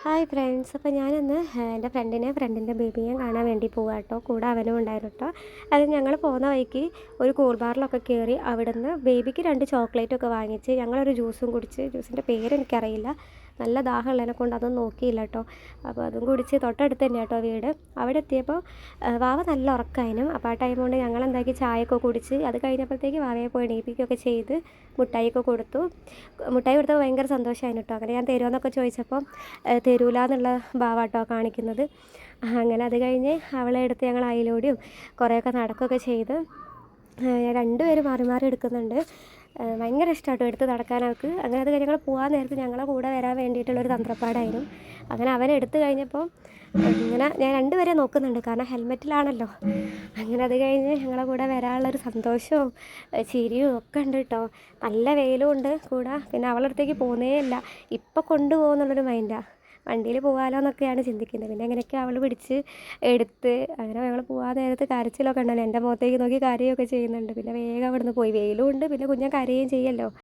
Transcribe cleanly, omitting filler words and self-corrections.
Hi friends, അപ്പോൾ ഞാനിന്ന് എൻ്റെ ഫ്രണ്ടിൻ്റെ ബേബിയെ കാണാൻ വേണ്ടി പോവാം കേട്ടോ. കൂടെ അവനും ഉണ്ടായിരുന്നു കേട്ടോ. അത് ഞങ്ങൾ പോകുന്ന വഴിക്ക് ഒരു കൂൾ ബാറിലൊക്കെ കയറി അവിടുന്ന് ബേബിക്ക് 2 ചോക്ലേറ്റൊക്കെ വാങ്ങിച്ച് ഞങ്ങളൊരു ജ്യൂസും കുടിച്ച്. ജ്യൂസിൻ്റെ പേരെനിക്കറിയില്ല. നല്ല ദാഹമുള്ളതിനെ കൊണ്ട് അതൊന്നും നോക്കിയില്ല കേട്ടോ. അപ്പോൾ അതും കുടിച്ച് തൊട്ടടുത്ത് തന്നെയാണ് കേട്ടോ വീട്. അവിടെ എത്തിയപ്പോൾ വാവ നല്ല ഉറക്കമായിരുന്നു. അപ്പോൾ ആ ടൈം കൊണ്ട് ഞങ്ങൾ എന്താക്കി ചായയൊക്കെ കുടിച്ച് അത് കഴിഞ്ഞപ്പോഴത്തേക്ക് വാവയെ പോയി എണീപ്പിക്കുകയൊക്കെ ചെയ്ത് മുട്ടായിയൊക്കെ കൊടുത്തു. മുട്ടായി കൊടുത്തപ്പോൾ ഭയങ്കര സന്തോഷമായിരുന്നു കേട്ടോ. അങ്ങനെ ഞാൻ തരുമെന്നൊക്കെ ചോദിച്ചപ്പോൾ തരൂല എന്നുള്ള ഭാവമാട്ടോ കാണിക്കുന്നത്. അങ്ങനെ അത് കഴിഞ്ഞ് അവളെ എടുത്ത് ഞങ്ങൾ അയിലോടിയും കുറേയൊക്കെ നടക്കുകയൊക്കെ ചെയ്ത് രണ്ടുപേരും മാറി മാറി എടുക്കുന്നുണ്ട്. ഭയങ്കര ഇഷ്ടമാട്ടോ എടുത്ത് നടക്കാൻ അവൾക്ക്. അങ്ങനെ അത് കഴിഞ്ഞ് ഞങ്ങൾ പോകാൻ നേരത്ത് ഞങ്ങളെ കൂടെ വരാൻ വേണ്ടിയിട്ടുള്ളൊരു തന്ത്രപ്പാടായിരുന്നു. അങ്ങനെ അവനെടുത്ത് കഴിഞ്ഞപ്പോൾ ഇങ്ങനെ ഞാൻ രണ്ടുപേരെ നോക്കുന്നുണ്ട്, കാരണം ഹെൽമെറ്റിലാണല്ലോ. അങ്ങനെ അത് കഴിഞ്ഞ് ഞങ്ങളെ കൂടെ വരാനുള്ളൊരു സന്തോഷവും ചിരിയും ഒക്കെ ഉണ്ട് കേട്ടോ. നല്ല വെയിലും ഉണ്ട് കൂടെ. പിന്നെ അവളുടെ അടുത്തേക്ക് പോകുന്നേ ഇല്ല, ഇപ്പം കൊണ്ടുപോകുന്നുള്ളൊരു മൈൻഡാണ്. വണ്ടിയിൽ പോകാമല്ലോ എന്നൊക്കെയാണ് ചിന്തിക്കുന്നത്. പിന്നെ എങ്ങനെയൊക്കെ അവൾ പിടിച്ച് എടുത്ത് അങ്ങനെ ഞങ്ങൾ പോകാൻ നേരത്ത് കരച്ചിലൊക്കെ ഉണ്ടല്ലോ. എൻ്റെ മുഖത്തേക്ക് നോക്കി കരയൊക്കെ ചെയ്യുന്നുണ്ട്. പിന്നെ വേഗം അവിടെ നിന്ന് പോയി. വെയിലും ഉണ്ട്, പിന്നെ കുഞ്ഞൻ കരയുകയും ചെയ്യല്ലോ.